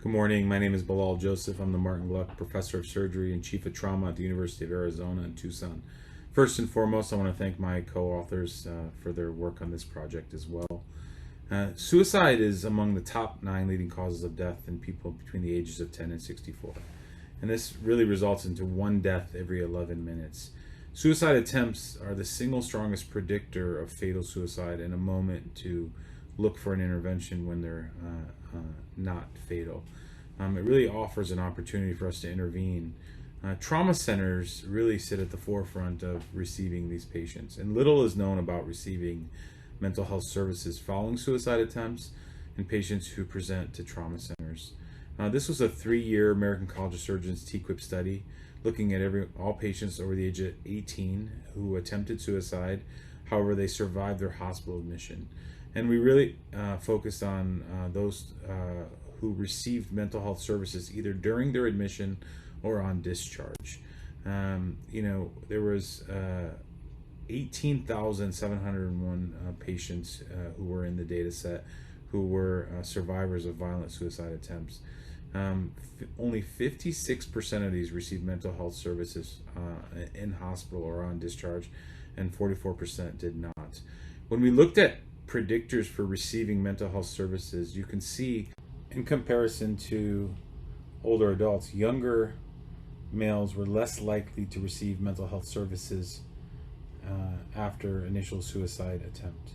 Good morning. My name is Bellal Joseph. I'm the Martin Gluck Professor of Surgery and Chief of Trauma at the University of Arizona in Tucson. First and foremost, I want to thank my co-authors for their work on this project as well. Suicide is among the top 9 leading causes of death in people between the ages of 10 and 64. And this really results into 1 death every 11 minutes. Suicide attempts are the single strongest predictor of fatal suicide and a moment to look for an intervention when they're not fatal. It really offers an opportunity for us to intervene. Trauma centers really sit at the forefront of receiving these patients, and little is known about receiving mental health services following suicide attempts in patients who present to trauma centers. This was a 3-year American College of Surgeons TQIP study looking at all patients over the age of 18 who attempted suicide. However, they survived their hospital admission. And we really focused on those who received mental health services either during their admission or on discharge. There was 18,701 patients who were in the data set who were survivors of violent suicide attempts. Only 56% of these received mental health services in hospital or on discharge, and 44% did not. When we looked at predictors for receiving mental health services, you can see in comparison to older adults, younger males were less likely to receive mental health services after initial suicide attempt.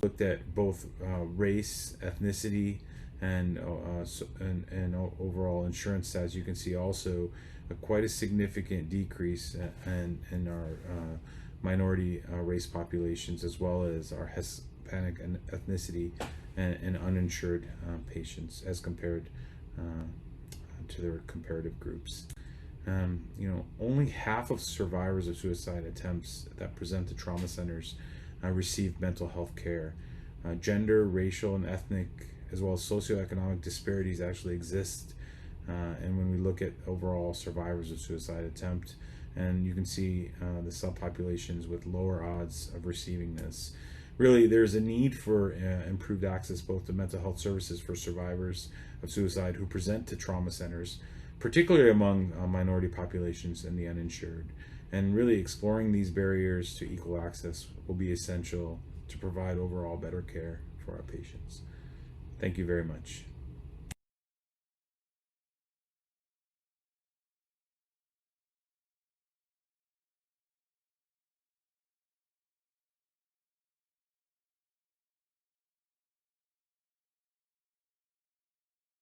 Looked at both race, ethnicity, and overall insurance status. You can see also quite a significant decrease in our minority race populations, as well as our Hispanic ethnicity and uninsured patients as compared to their comparative groups. Only half of survivors of suicide attempts that present to trauma centers receive mental health care. Gender, racial, and ethnic, as well as socioeconomic disparities actually exist. And when we look at overall survivors of suicide attempt, and you can see the subpopulations with lower odds of receiving this. Really, there's a need for improved access both to mental health services for survivors of suicide who present to trauma centers, particularly among minority populations and the uninsured. And really exploring these barriers to equal access will be essential to provide overall better care for our patients. Thank you very much.